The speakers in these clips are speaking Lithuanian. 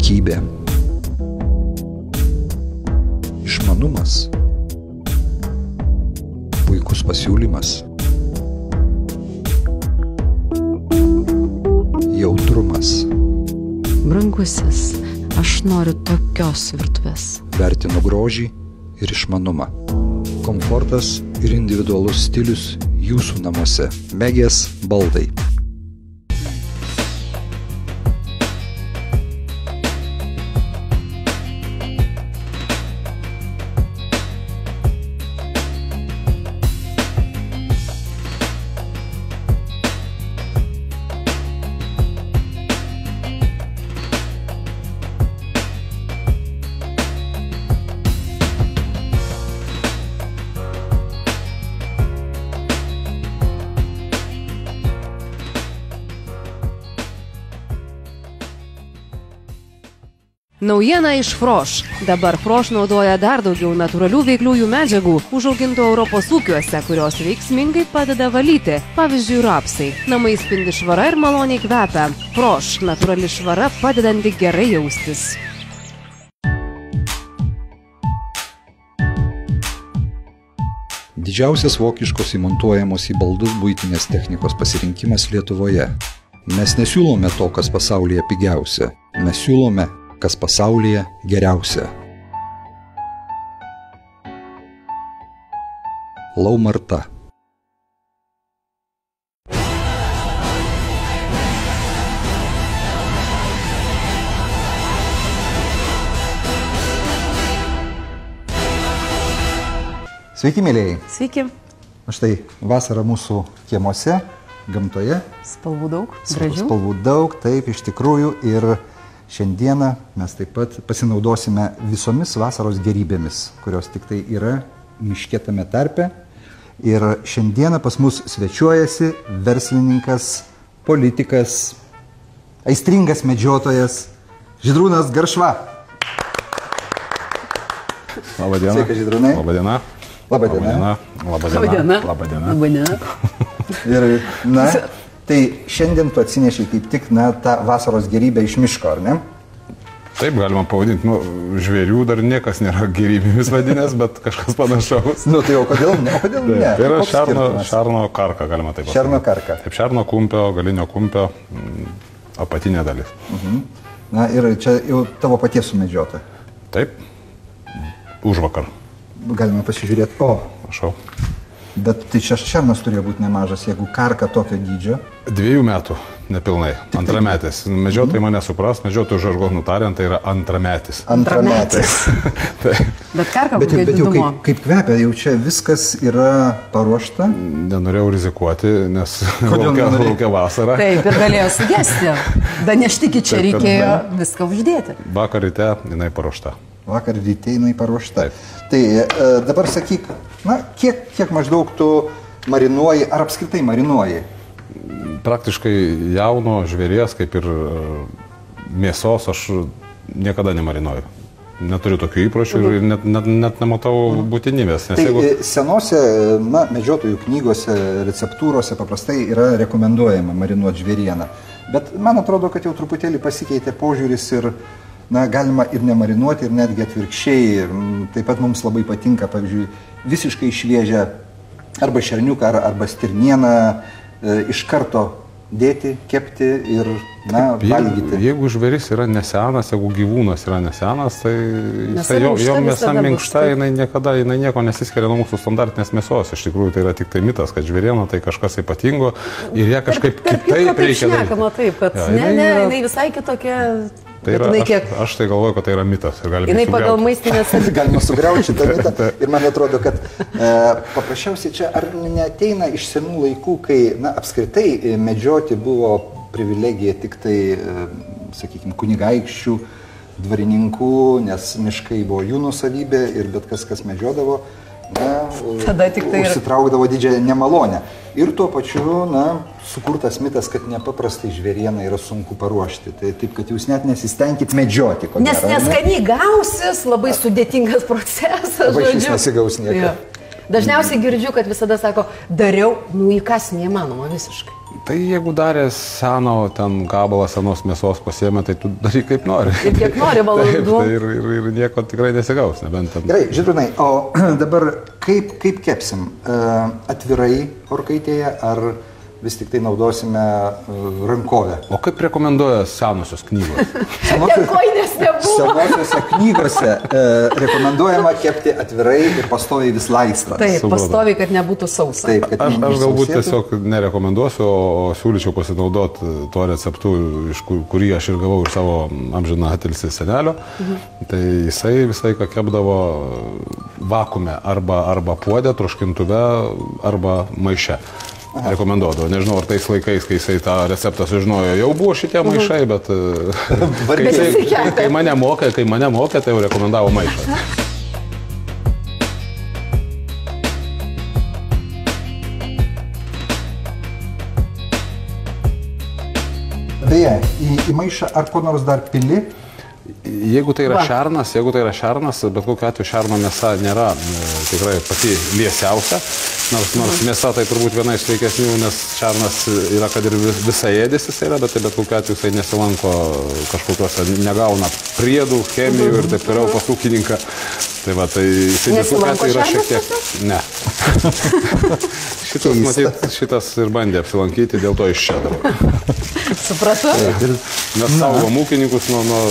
Kokybė. Išmanumas. Puikus pasiūlymas. Jautrumas. Brangusis, aš noriu tokios virtuvės. Vertinu grožį ir išmanumą. Komfortas ir individualus stilius jūsų namuose. Megės baldai. Naujiena iš Froš. Dabar Froš naudoja dar daugiau natūralių veikliųjų medžiagų, užaugintų Europos ūkiuose, kurios veiksmingai padeda valyti. Pavyzdžiui, rapsai. Namai spindi švara ir maloniai kvepia. Froš. Natūrali švara padedanti gerai jaustis. Didžiausias vokiškos įmontuojamos į baldus buitinės technikos pasirinkimas Lietuvoje. Mes nesiūlome to, kas pasaulyje pigiausia. Mes siūlome kas pasaulyje geriausia. Laumarta. Sveiki, mėlėjai. Sveiki. Štai vasara mūsų kiemuose, gamtoje. Spalvų daug, gražių. Spalvų daug, taip, iš tikrųjų. Ir šiandieną mes taip pat pasinaudosime visomis vasaros gerybėmis, kurios tik tai yra miške tame tarpe. Ir šiandieną pas mus svečiuojasi verslininkas, politikas, aistringas medžiotojas Žydrūnas Garšva. Labadiena. Sveiki, Žydrūnai. Labadiena. Labadiena. Labadiena. Labadiena. Labadiena. Ir, na, tai šiandien tu atsinešiai kaip tik, na, tą vasaros gerybę iš miško, ar ne? Taip, galima pavadinti, nu, žvėrių dar niekas nėra gerybėmis vadinės, bet kažkas panašaus. Nu, tai o kodėl ne? O kodėl ne? Tai yra šerno karka, galima taip pasakyti. Šerno karka. Taip, šerno kumpio, galinio kumpio, apatinė dalis. Na, ir čia jau tavo paties sumedžiota. Taip, užvakar. Galima pasižiūrėti. O, Prašau. bet tai čia šernas turėjo būti nemažas, jeigu karka tokio dydžio. 2 metų, nepilnai, antrametis. Medžiotojai mane supras, medžiotojų žargonų tariant, tai yra antrametis. Antrametis. Bet karka Bet kokia jau didumo. kaip kvepia, jau čia viskas yra paruošta. Nenorėjau rizikuoti, nes Kodėl nenorėjai? laukia vasara. Taip, ir galėjo sugesti. Daneštikį čia Taip, kad reikėjo viską uždėti. Vakar ryte jinai paruošta. Vakar ryte jinai paruošta. Taip. Tai dabar sakyk, na, kiek maždaug tu marinuoji, ar apskritai marinuoji? Praktiškai jauno žvėries, kaip ir mėsos, aš niekada nemarinuoju. Neturiu tokių įpročių ir net nematau būtinybės. Tai senose, na, medžiotojų knygose, receptūrose paprastai yra rekomenduojama marinuoti žvėrieną. Bet man atrodo, kad jau truputėlį pasikeitė požiūris ir na, galima ir nemarinuoti, ir netgi atvirkščiai. Taip pat mums labai patinka, pavyzdžiui, visiškai šviežią arba šerniuką, arba stirnieną iš karto dėti, kepti ir, na, valgyti. Jeigu žvėris yra nesenas, jeigu gyvūnas yra nesenas, tai jo mėsa minkšta, jinai nieko nesiskiria nuo mūsų standartinės mėsos. Iš tikrųjų, tai yra tik tai mitas, kad žvėriena tai kažkas ypatingo ir ją kažkaip kitaip reikia daryti. Taip, kad jinai visai kitokia. Tai yra, aš tai galvoju, kad tai yra mitas. Jinai pagal maistinės... Galima sugriauti šitą mitą ir man atrodo, kad paprasčiausiai čia ar neateina iš senų laikų, kai, na, apskritai medžioti buvo privilegija tik tai, sakykime, kunigaikščių, dvarininkų, nes miškai buvo jų nuosavybė ir bet kas medžiodavo, na, užsitraukdavo didžiąją nemalonę. Ir tuo pačiu, na, sukurtas mitas, kad nepaprastai žvėrieną yra sunku paruošti. Tai taip, kad jūs net nesistengit medžioti. Nes neskaniai gausis, labai sudėtingas procesas. Labai šis nesigaus nieko. Dažniausiai girdžiu, kad visada sako, dariau, nu į kas neįmanoma visiškai. Tai jeigu darė seno, ten gabalą senos mėsos pasiėmė, tai tu daryk kaip nori. Ir kiek nori valandų. Taip, tai ir nieko tikrai nesigaus, nebent ten. Gerai, Žydrūnai, o dabar kaip kepsim? Atvirai orkaitėje ar vis tik tai naudosime rankovę? O kaip rekomenduoja senosios knygos? Koinės nebuvo. Senosiose knygose rekomenduojama kepti atvirai ir pastoviai vis laistant. Taip, pastoviai, kad nebūtų sausa. Taip, kad Aš galbūt tiesiog nerekomenduosiu, o siūlyčiau pasinaudoti tuo receptu, kurį aš ir gavau iš savo amžiną atilsį senelio. Tai jisai visą laiką kepdavo vakume arba puode, troškintuve, arba maiše. Rekomenduodavo. Nežinau, ar tais laikais, kai jisai tą receptą sužinojo, jau buvo šitie maišai, bet kai mane mokė, tai jau rekomendavo maišą. Beje, į maišą ar ko nors dar pili? Jeigu tai yra šernas, bet kokiu atveju šerno mėsa nėra tikrai pati liesiausia, nors mėsa tai turbūt viena iš sveikesnių, nes šernas yra, kad ir visaėdis jis yra, bet kokiu atveju jisai nesilanko kažkokiuose, negauna priedų, chemijų ir taip toliau pas ūkininką. Tai va, tai jisai kokiu atveju yra šiek tiek... Ne. Šitas ir bandė apsilankyti, dėl to iš čia dabar. Supratau? Mes saugom ūkininkus nuo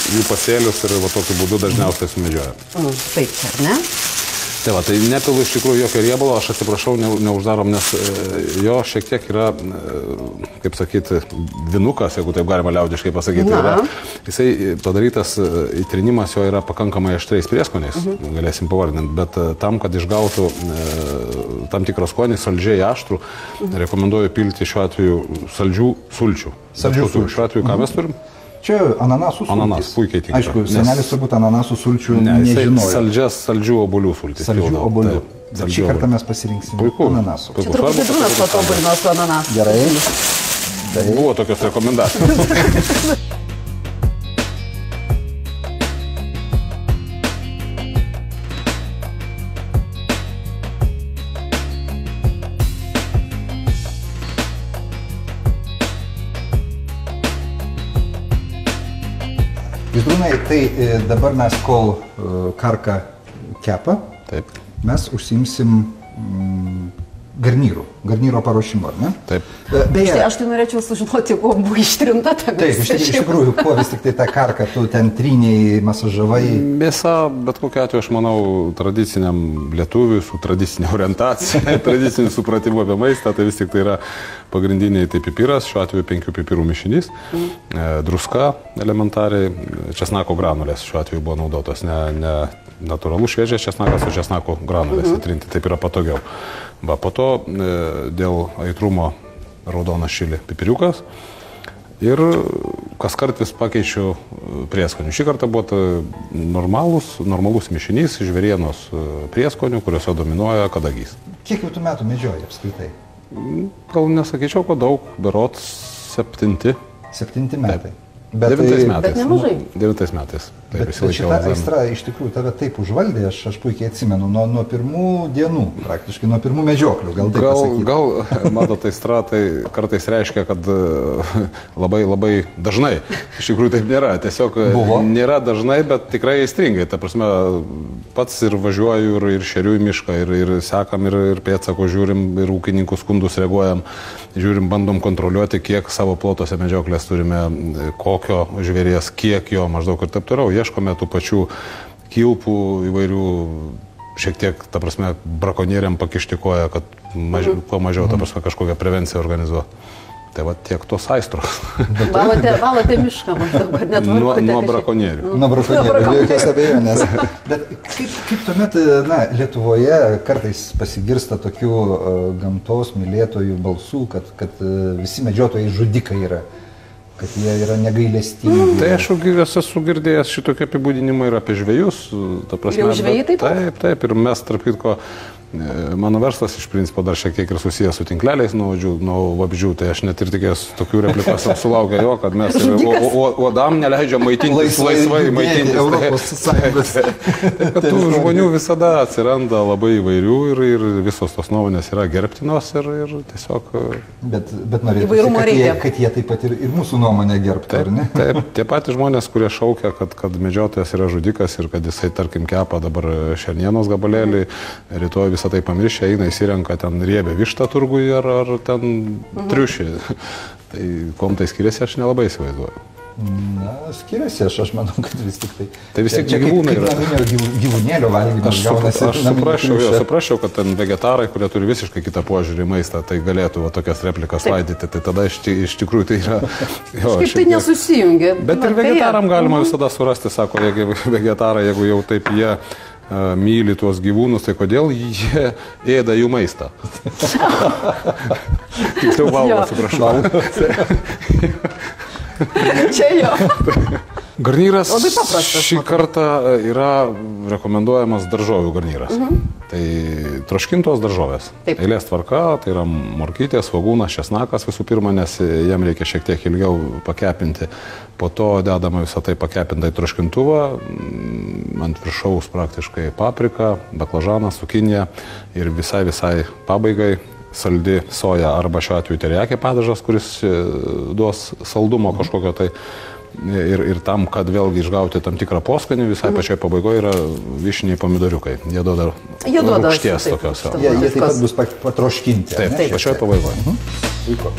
jų pasėlius ir va tokiu būdu dažniausiai sumedžioja. Taip, ar ne? Tai va, tai nepilu iš tikrųjų jokio riebalo, aš atsiprašau, neuždarom, nes jo šiek tiek yra, kaip sakyti, vinukas, jeigu taip galima liaudiškai pasakyti. Yra. Jisai padarytas įtrinimas jo yra pakankamai aštriais prieskoniais, galėsim pavardinti, bet tam, kad išgautų tam tikrą skonį, saldžiai aštrų, rekomenduoju pilti šiuo atveju saldžių sulčių. Šiuo atveju ką mes turim? Čia ananasų sultys. Ananas puikiai tinka. Aišku, senelis turbūt ananasų sulčių nežinojo. Saldžių obuolių sultys. Saldžių obuolių. Šį kartą mes pasirinksime ananasų. Čia truputį Žydrūnas patobulino su ananasu. Gerai. Buvo tokios rekomendacijos. Žydrūnai, tai dabar mes kol karka kepa, Taip. mes užsiimsim garnyro paruošimo, ar ne? Taip. Beje, Aš tai norėčiau sužinoti, kuo buvo ištrinta ta mėsa. Taip, iš tikrųjų, kuo vis tik tai tą karką tu ten tryniai, masažavai. Mėsa, bet kokiu atveju, aš manau, tradiciniam lietuviui su tradicinė orientacija, tradiciniu supratimu apie maistą, tai vis tik tai yra pagrindiniai tai pipiras, šiuo atveju 5 pipirų mišinys, druska elementariai, česnako granulės šiuo atveju buvo naudotos, ne natūralus šviežias česnakas, o česnako granulės įtrinti, taip yra patogiau. Va, po to dėl aitrumo raudonas čili pipiriukas ir kas kart vis pakeičiu prieskonių. Šį kartą buvo normalus mišinys žvėrienos prieskonių, kuriuose dominuoja kadagys. Kiek jau tu metų medžioji apskritai? Gal nesakyčiau, kad daug, berods 7. 7 metai. 9 metais. Bet nemažai. 9 metais. Bet šita aistra iš tikrųjų tave taip užvaldė, aš puikiai atsimenu, nuo pirmų dienų, praktiškai nuo pirmų medžioklių, gal taip pasakyti. Gal, matot, aistra tai kartais reiškia, kad labai dažnai. Iš tikrųjų taip nėra, tiesiog nėra dažnai, bet tikrai aistringai. Ta prasme, pats ir važiuoju, ir šeriu į mišką, ir sekam, ir pėdsako žiūrim, ir ūkininkų skundus reaguojam, žiūrim, bandom kontroliuoti, kiek savo plotose medžioklės turime, kokio žvėries, kiek jo, maždaug ir taip toliau. Ieškome tų pačių kilpų įvairių, šiek tiek, ta prasme, brakonieriam pakišti koją, kad kuo mažiau, ta prasme, kažkokią prevenciją organizuoti. Tai va tiek tos aistros. Valote mišką, maždaug, kad netvarkote. Nuo brakonierių. Nuo brakonierių, be jokios abejonės. Bet kaip tuomet, Lietuvoje kartais pasigirsta tokių gamtos mylėtojų balsų, kad visi medžiotojai žudikai yra. Kad jie yra negailestingi. Tai aš esu girdėjęs šitokį apibūdinimą ir apie žvejus. Ta prasme, jau žvejai taip? Taip, ir mes, tarp kitko, mano verslas iš principo dar šiek tiek ir susijęs su tinkleliais nuo vabzdžių, tai aš net ir tikės tokių replikos sulaukia jo, kad mes uodam neleidžia maitintis laisvai maitintis. Europos Sąjungos. Kad tų žmonių visada atsiranda labai įvairių ir visos tos nuomonės yra gerbtinos ir tiesiog... Bet norėtųsi, kad jie taip pat ir mūsų nuomonę gerbtų, ar ne? Taip, tie patys žmonės, kurie šaukia, kad medžiotojas yra žudikas ir kad jisai, tarkim, kepa dabar šernienos gabalėlį, rytoj visą tai pamiršę, eina įsirenka ten riebę vištą turgui ar ten triušį. Tai kuom tai skiriasi, aš nelabai įsivaizduoju. Na, skiriasi, aš manau, kad vis tik tai... Tai vis tik gyvūnai yra. Gyvūnėlio valgymas gaunasi. Aš suprasčiau, kad ten vegetarai, kurie turi visiškai kitą požiūrį į maistą, tai galėtų tokias replikas laidyti. Tai tada iš tikrųjų tai yra... Kaip tai nesusijungia. Bet ir vegetaram galima visada surasti, sako, vegetarai, jeigu jau taip jie myli tuos gyvūnus, tai kodėl jie ėda jų maistą? Tiksliau valgo, atsiprašau. Čia jo. Garnyras šį kartą yra rekomenduojamas daržovių garnyras. Tai troškintos daržovės. Eilės tvarka, tai yra morkytės, svogūnas, česnakas visų pirma, nes jam reikia šiek tiek ilgiau pakepinti. Po to dedama visą tai pakepintą į troškintuvą, ant viršaus praktiškai paprika, baklažanas, cukinija ir visai pabaigai saldi soja arba šiuo atveju terijakė padažas, kuris duos saldumo kažkokio tai. Ir tam, kad vėlgi išgauti tam tikrą poskonį, visai pačioje pabaigoje yra vyšiniai pomidoriukai. Jie duoda rūgšties tokios. Jie taip pat bus patroškinti. Taip, pačioje pabaigoje. Puiku.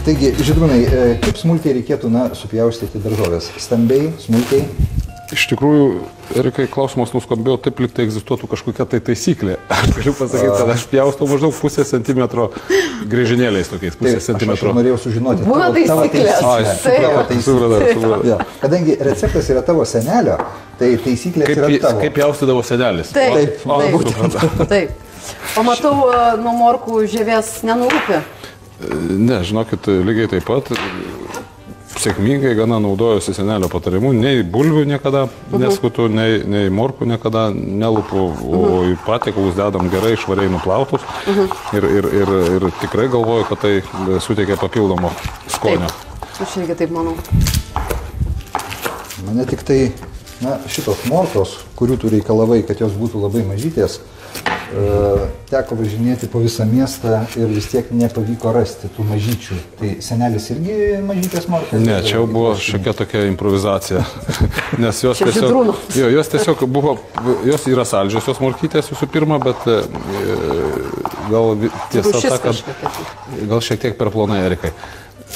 Taigi, Žydrūnai, kaip smulkiai reikėtų supjaustyti daržovės? Stambiai, smulkiai? Iš tikrųjų, Erikai, klausimas nuskambėjo, taip lyg tai egzistuotų kažkokia tai taisyklė. Aš galiu pasakyti, kad aš pjaustau maždaug pusę centimetro grįžinėliais tokiais, pusę centimetro. Aš norėjau sužinoti tavo taisyklės. Kadangi receptas yra tavo senelio, tai taisyklės yra tavo. Kaip pjaustydavo senelis? Taip. O matau, nuo morkų žievės nenurūpi. Ne, žinokit, lygiai taip pat sėkmingai gana naudojusi senelio patarimu, nei bulvių niekada neskutu, nei morkų niekada nelupu, o į patiekalus dedam gerai švariai nuplautus ir tikrai galvoju, kad tai suteikia papildomo skonio. Aš irgi taip manau. Mane tik tai, šitos morkos, kurių tu reikalavai, kad jos būtų labai mažytės, teko važinėti po visą miestą ir vis tiek nepavyko rasti tų mažyčių. Tai senelis irgi mažytės morkos? Ne, čia jau buvo šiokia tokia improvizacija, nes jos tiesiog buvo, jos yra saldžios, jos morkytės visų pirma, bet gal tiesa ta, kad gal šiek tiek per plonai, Erikai.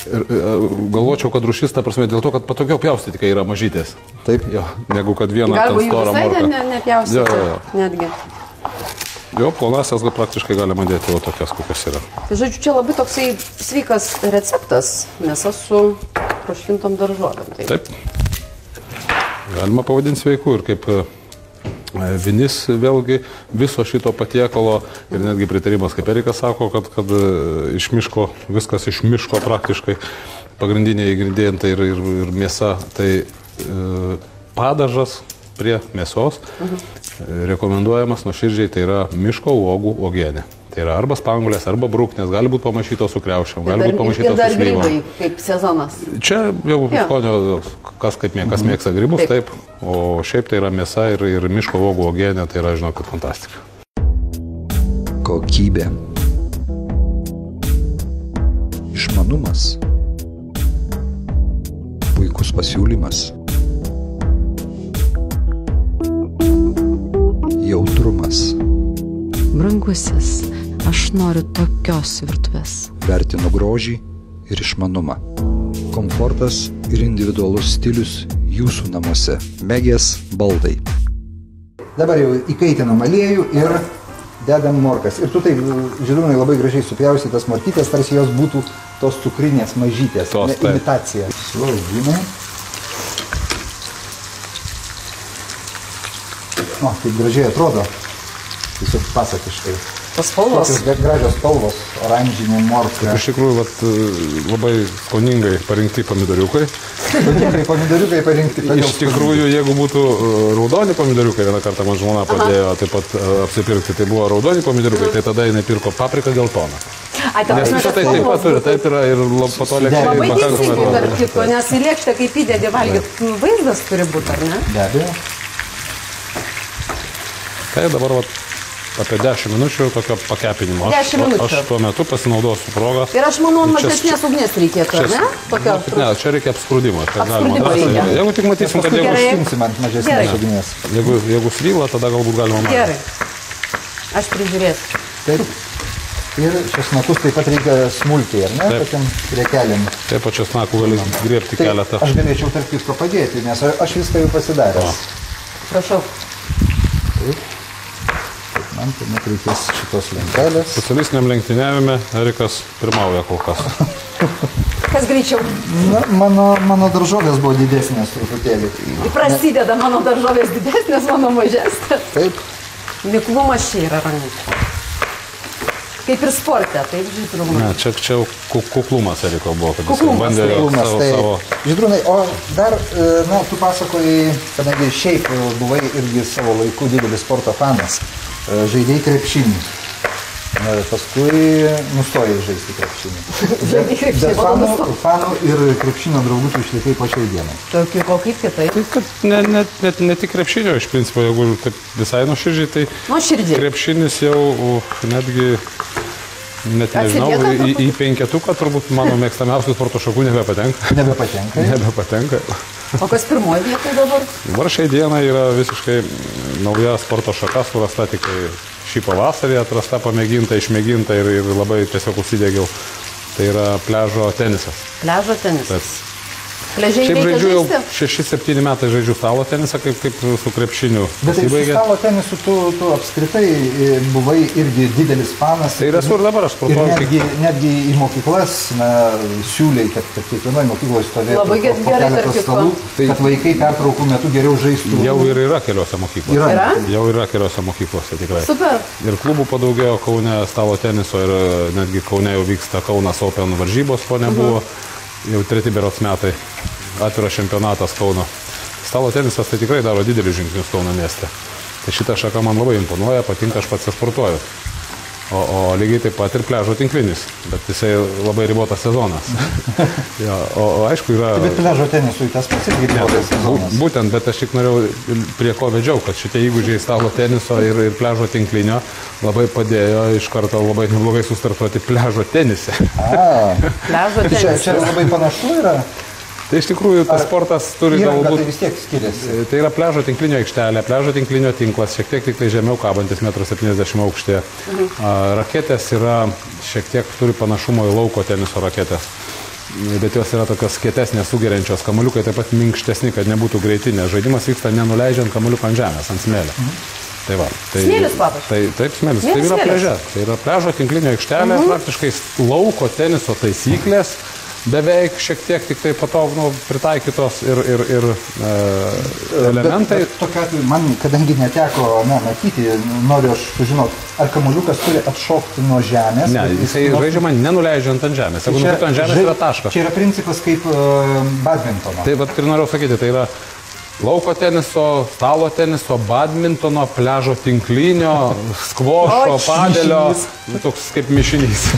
Galvočiau, kad rūšis, ta prasme, dėl to, kad patogiau pjaustyti, kai yra mažytės. Taip. Jo, negu kad vieną ten storą morką. Galbūt jų visai nepjaustyti, netgi. Jo, plonasias praktiškai galima dėti o tokias, kokios yra. Žodžiu, čia labai toksai sveikas receptas, mėsa su troškintom daržovėm. Taip. Galima pavadinti sveiku ir kaip vinis vėlgi viso šito patiekalo ir netgi pritarimas, kaip Erikas sako, kad iš miško, viskas iš miško praktiškai, pagrindiniai ingredientai ir mėsa, tai padažas prie mėsos rekomenduojamas nuoširdžiai, tai yra miško uogų uogienė. Tai yra arba spangulės, arba bruknės, gali būti pamaišytos su kriaušėm, gali būti pamaišytos su slyvom. Ir dar grybai, kaip sezonas. Čia jau skonio, kas mėgsta grybus, taip. O šiaip tai yra mėsa ir miško uogų uogienė, tai yra, žinokit, fantastika. Kokybė. Išmanumas. Puikus pasiūlymas. Jautrumas. Brangusis, aš noriu tokios virtuvės. Vertinu grožį ir išmanumą. Komfortas ir individualus stilius jūsų namuose. Megės baldai. Dabar jau įkaitinam aliejų ir dedam morkas. Ir tu taip, Žydrūnai, labai gražiai supjausi tas morkytės, tarsi jos būtų tos cukrinės mažytės. Imitacija. Svogūnai. O, kaip gražiai atrodo. Tiesiog pasakiškai. tos spalvos. Tokios gražios spalvos, oranžinė morka. Iš tikrųjų, labai skoningai parinkti pomidoriukai. Pomidoriukai parinkti. Iš tikrųjų, jeigu būtų raudoni pomidoriukai, vieną kartą man žmona padėjo taip pat apsipirkti, tai buvo raudoni pomidoriukai, tai tada jinai pirko papriką geltoną. Nes visą tai taip pat turi, taip yra ir po to lėkščiai Labai teisingai, pakankamai. tarp kitko, nes į lėkštę, kaip įdėdė valgyti, vaizdas turi būti, ar ne? Be abejo. Tai dabar apie 10 minučių tokio pakepinimo. 10 minučių. Aš tuo metu pasinaudosiu progą. Ir aš manau, mažesnės ugnies reikėtų, ar ne? Tokio Ne, čia reikia apskrudimo. Apskrudimo reikia. Jeigu tik matysim, kad Gerai. Skinsim ant mažesnės ugnies. jeigu svyla, tada galbūt galima mažinti. Gerai. Aš prižiūrėsiu. Taip. Ir česnakus taip pat reikia smulkiai, ar ne? Taip. Tokiam riekelėm. Taip pat česnakų gali griebti Tai keletą. aš galėčiau tarp kitko padėti, nes aš viską jau pasidaręs. Prašau. Taip. Man tuomet reikės šitos lentelės. Socialistiniam lenktyniavime Erikas pirmauja kol kas. Kas greičiau? Na, mano daržovės buvo didesnės truputėlį. Prasideda mano daržovės didesnės, mano mažesnės. Taip. Miklumas čia yra rankų. Kaip ir sporte, taip, žydrūnas. Ne, čia jau kuklumas Eriko buvo, kad jis Kuklumas, bandė Filmas, savo... Žydrūnai, o dar, na, tu pasakojai, kadangi šiaip buvai irgi savo laiku didelis sporto fanas, žaidėjai krepšinį. Paskui nustojai žaisti krepšinį. Žaidei krepšinį, Bet po to fanų ir krepšinio draugų tu išlaikai po šiai dienai. Tokiu, o kaip kitaip? Tai kad ne tik krepšinio, iš principo, jeigu taip visai nuoširdžiai, tai Nuoširdžiai. krepšinis jau netgi, net nežinau, Atsilieka? į penketuką turbūt mano mėgstamiausių sporto šakų nebepatenka. Nebepatenka. Nebepatenka. O kas pirmoji vieta dabar? Dabar šiai dienai yra visiškai nauja sporto šaka, surasta tik šį pavasarį, atrasta, pamėginta, išmėginta ir labai tiesiog užsidėgiau. Tai yra pliažo tenisas. Pliažo tenisas. Taip. Pliažiai Šiaip reikia žaidžiu jau žaisti? 6-7 metai žaidžiu stalo tenisą, kaip su krepšiniu. Bet tai su pasibaigė. stalo tenisu tu apskritai buvai irgi didelis fanas. Tai ir esu ir dabar, aš Ir sportuoju. netgi į mokyklas siūliai, kad kiekvienoje mokykloje stovėtų Labai po gerai, keletą tarp kitko. stalų, Tai- kad vaikai pertraukų metu geriau žaistų. Jau ir yra keliose mokyklose. Yra? Jau yra keliose mokyklose tikrai. Super. Ir klubų padaugėjo Kaune stalo teniso ir netgi Kaune jau vyksta Kaunas Open varžybos, ko nebuvo. Jau 3 berods metai atviras čempionatas Kauno. Stalo tenisas tai tikrai daro didelius žingsnius Kauno mieste. Tai šitą šaką man labai imponuoja, patinka, aš pats sportuoju. O lygiai taip pat ir pliažo tinklinis, bet jisai labai ribotas sezonas. Ja, o aišku yra... Bet pliažo tenisui tas pats irgi ribotas sezonas. Būtent, bet aš tik norėjau prie ko vedžiau, kad šitie įgūdžiai stalo teniso ir pliažo tinklinio labai padėjo iš karto labai neblogai sustartuoti pliažo tenise. Pliažo Tai čia tenisas. labai panašu yra. Tai iš tikrųjų tas sportas turi Įranga tai galbūt... vis tiek skiriasi. Tai yra pliažo tinklinio aikštelė, pliažo tinklinio tinklas, šiek tiek tik tai žemiau kabantis 1,70 m aukštė. Raketės yra šiek tiek turi panašumo į lauko teniso raketės. Bet jos yra tokios kietesnės, sugeriančios, kamuoliukai taip pat minkštesni, kad nebūtų greiti, nes žaidimas vyksta nenuleidžiant kamuoliuką ant žemės, ant smėlio. Tai va, Smėlis kvapas? Taip, smėlis. Tai yra Smėlis. pliaže. Tai yra pliažo tinklinio aikštelė, praktiškai lauko teniso taisyklės, beveik šiek tiek tik tai po to pritaikytos ir elementai. Bet tokiu atveju man, kadangi neteko matyti, noriu aš sužinoti, ar kamuoliukas turi atšokti nuo žemės. Ne, jisai žaidžiama nenuleidžiant ant žemės. Jeigu nukrito ant žemės, yra taškas. Čia yra principas kaip badmintono. Tai vat ir noriu sakyti, tai yra lauko teniso, stalo teniso, badmintono, pliažo tinklinio, skvošo, padelio, toks kaip mišinys.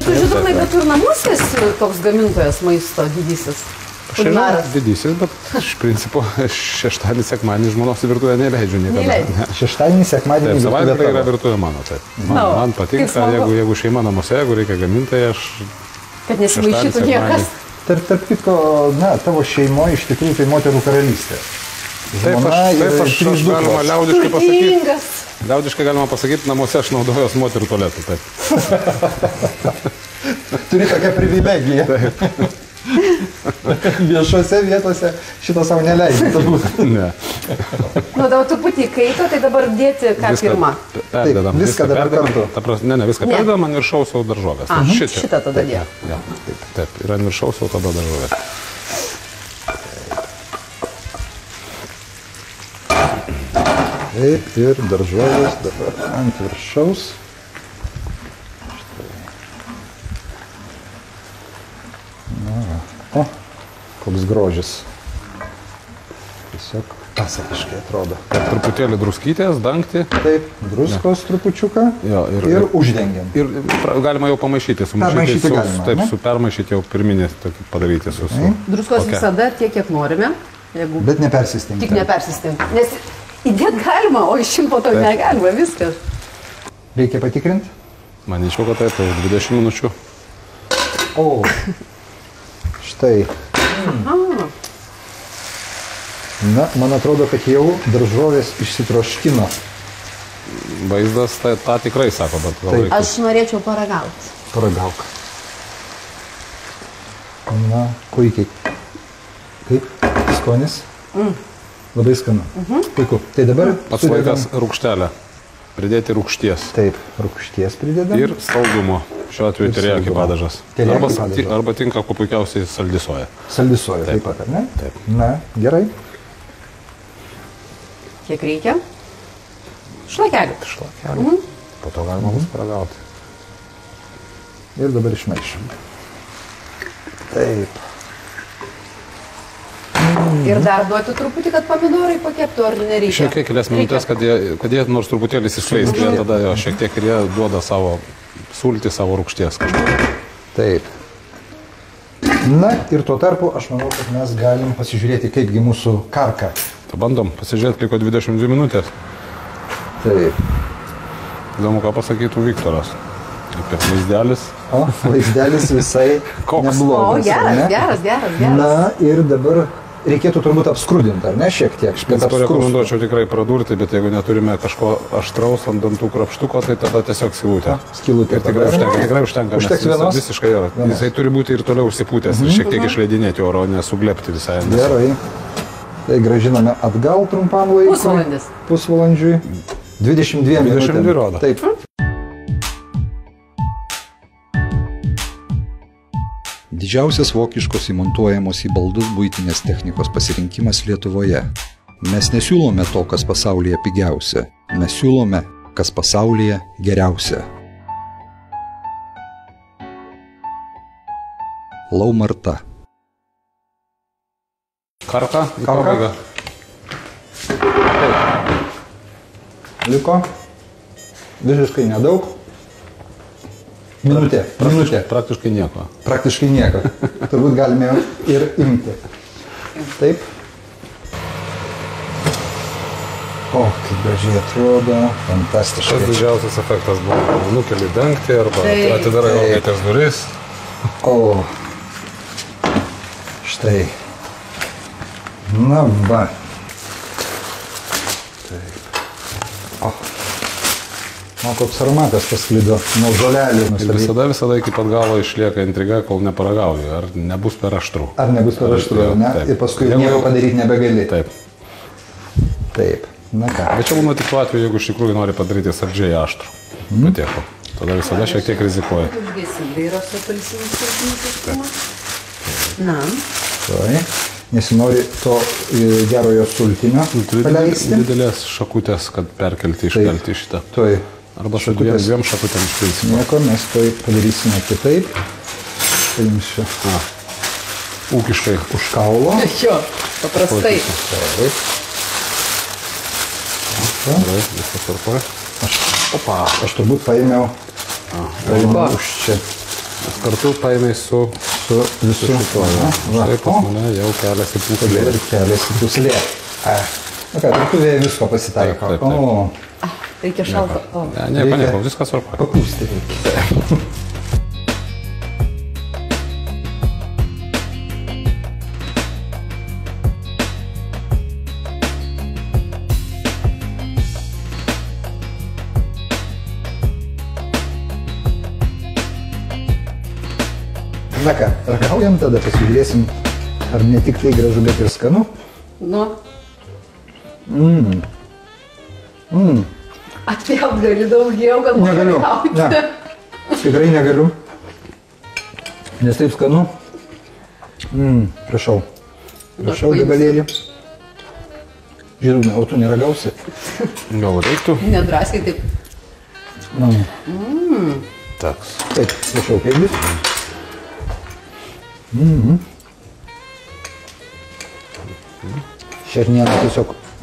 Žydrūnai, bet ir namuose esi toks gamintojas maisto didysis. Aš nežinau, didysis, bet iš principo šeštadienį, sekmadienį žmonos į virtuvę neleidžiu niekada. Neleidži. Ne. Šeštadienį, sekmadienį. Taip, savaitgalį virtuvė yra tavo. virtuvė mano. Taip. No, Man kaip patinka, smagu. jeigu šeima namuose, jeigu reikia gaminti, tai aš... Kad nesimaišytų niekas. Tarp kitko, tavo šeimoje iš tikrųjų tai moterų karalystė. Taip, aš trys galima dukros. liaudiškai pasakyti. Turtingas. Liaudiškai galima pasakyti, namuose aš naudojuos moterų tualetu. Taip. Turi tokią privilegiją. Viešose vietose šitą savo neleidži. Ne. Nu, dabar truputį kaito, tai dabar dėti ką pirmą. Perdedam. Taip, viską dabar kartu. Viską perdedam ant viršaus jau daržovės. Šitą tada dėti. Taip, ir ant viršaus jau tada daržovės. Taip, ir daržovės dabar ant viršaus. O, koks grožis. Tiesiog pasakiškai atrodo. Truputėlį druskytės, dangti. Taip, druskos trupučiuką ir uždengiam. Ir galima jau pamaišyti, Permaišyti galima, taip, ne? su permaišyti jau pirminį tokį padaryti su. Druskos visada tiek, kiek norime. Jeigu... Bet nepersistengti. Tik nepersistengti. Nes įdėt galima, o išimti po to negalima, viskas. Reikia patikrinti? Manyčiau, kad taip, 20 minučių. O, štai. Na, man atrodo, kad jau daržovės išsitroškino. Vaizdas tą tikrai sako, bet gal reikia. Aš norėčiau paragauti. Paragauk. Na, puikiai. Kaip skonis? Labai skanu. Puiku. Tai dabar Pats laikas rūgštelę. Pridėti rūgšties. Taip, rūgšties pridedam. Ir saldumo. Šiuo atveju teriyaki padažas. Teriyaki padažas. Arba tinka kuo puikiausiai saldisoja. Saldisoja taip pat, ar ne? Taip. Na, gerai. Kiek reikia? Šlakelį. Po to galima bus paragauti. Ir dabar išmaišom. Taip. Ir dar duoti truputį, kad pomidorai pakeptų, ar nereikia? Šiek tiek kelias minutės, kad jie nors truputėlį įsiskleis, jie tada jo šiek tiek ir jie duoda savo sultį, savo rūgšties kažką. Taip. Na ir tuo tarpu aš manau, kad mes galim pasižiūrėti, kaipgi mūsų karka. Bandom pasižiūrėti, liko 22 minutės. Taip. Įdomu, ką pasakytų Viktoras. Apie vaizdelis. O, vaizdelis visai neblogas. O, geras. Na ir dabar reikėtų turbūt apskrudinti, ar ne, šiek tiek? Iš principo rekomenduočiau tikrai pradurti, bet jeigu neturime kažko aštraus ant dantų krapštuko, tai tada tiesiog skylutė. Skylutė. Ir tikrai užtenka. Užteks vienos? Visiškai yra. Jisai turi būti ir toliau užsipūtęs ir šiek tiek išleidinėti oro, nesuglepti visai. Gerai. Tai grąžiname atgal trumpam laikui. Pusvalandis. Pusvalandžiui. 22 minutės. 22 rodo. Taip. Didžiausias vokiškos įmontuojamos į baldus buitinės technikos pasirinkimas Lietuvoje. Mes nesiūlome to, kas pasaulyje pigiausia. Mes siūlome, kas pasaulyje geriausia. Laumarta. Karka į pabaigą. Liko visiškai nedaug. Minutė. Praktiškai nieko. Praktiškai nieko. Turbūt galime ir imti. Taip. O, kaip gražiai atrodo. Fantastiškai. Tas didžiausias efektas buvo. Nukeli dangtį arba atidarai vokietės duris. O. Štai. Na va. Taip. O. O, koks aromatas pasklido nuo žolelių. Ir visada iki pat galo išlieka intriga, kol neparagauju. Ar nebus per aštru. Ar nebus per aštru, ne? Taip. Ir paskui nieko padaryti nebegali. Taip. Taip. Na ką. Bet čia būna tik tuo atveju, jeigu iš tikrųjų nori padaryti saldžiai aštrų patiekų. Tada visada šiek tiek rizikuoja. Na. Štai. Nesinori to gerojo sultinio paleisti. Didelės šakutės, kad perkelti, iškelti šitą. Toj. Arba su dviem šakutėm iš principo. Nieko, mes toj padarysime kitaip. Paimsiu. Ūkiškai. Už kaulo. Jo, paprastai. Taip. Gerai, viskas tvarkoja. Aš turbūt paėmiau už čia. Mes kartu paėmei su visu šituo. Štai pas mane jau kelias į puslė. Ir kelias į puslė. Na ką, virtuvėje visko pasitaiko. Taip. Reikia šalto. Nieko, viskas tvarkoja. Papūsti reikia. Na ką, ragaujam tada, pasižiūrėsim, ar ne tik tai gražu, bet ir skanu. Nu. Atpjaut gali daugiau, gal Negaliu, ne, tikrai negaliu, nes taip skanu. Prašau, gabalėlį. Žirūnai, o tu neragausi? Gal reiktų? Nedraskiai taip. Taks. Taip, prašau, peilis. Šerniena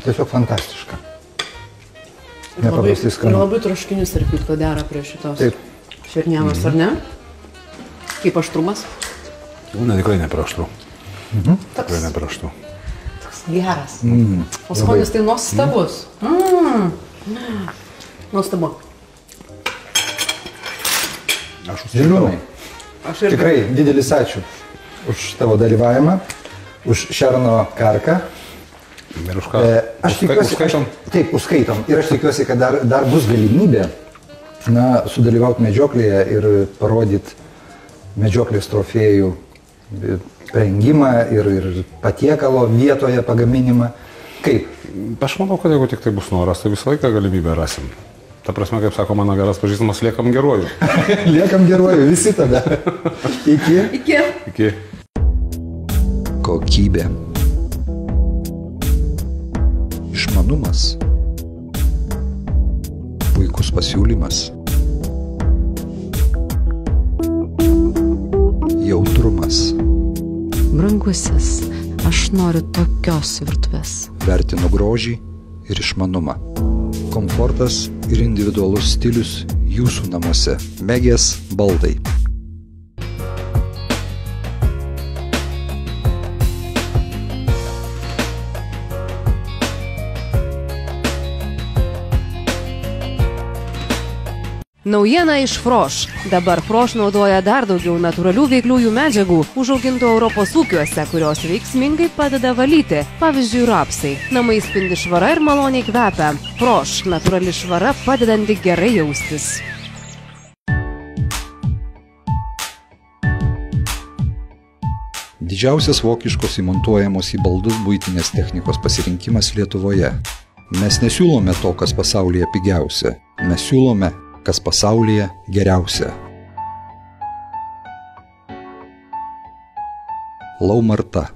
tiesiog fantastiška. Nepaprastai skanu. Labai troškinis ir kitko dera prie šitos Taip. šernienos, ar ne? Kaip aštrumas? Ne, tikrai ne per aštru. Tikrai ne per aštru. Toks geras. O skonis tai nuostabus. Nuostabu. Žilūnai, Aš irgi. tikrai didelis ačiū už tavo dalyvavimą, už šerno karką. Ir už ką? Aš tikiuosi, Užskaitom? Taip, užskaitom. Ir aš tikiuosi, kad dar bus galimybė sudalyvauti medžioklėje ir parodyti medžioklės trofėjų rengimą ir patiekalo vietoje pagaminimą. Kaip? Aš manau, kad jeigu tik tai bus noras, tai visą laiką galimybę rasim. Ta prasme, kaip sako mano geras pažįstamas, liekam geruoju. Liekam geruoju, visi tada. Iki. Iki. Iki. Kokybė. Išmanumas. Puikus pasiūlymas. Jautrumas. Brangusis, aš noriu tokios virtuvės. Vertinu grožį ir išmanumą. Komfortas ir individualus stilius jūsų namuose. Megės baldai. Naujiena iš Froš. Dabar Froš naudoja dar daugiau natūralių veikliųjų medžiagų, užaugintų Europos ūkiuose, kurios veiksmingai padeda valyti. Pavyzdžiui, rapsai. Namai spindi švara ir maloniai kvepia. Froš – natūrali švara, padedanti gerai jaustis. Didžiausias vokiškos įmontuojamos į baldus buitinės technikos pasirinkimas Lietuvoje. Mes nesiūlome to, kas pasaulyje pigiausia. Mes siūlome, kas pasaulyje geriausia. Laumarta.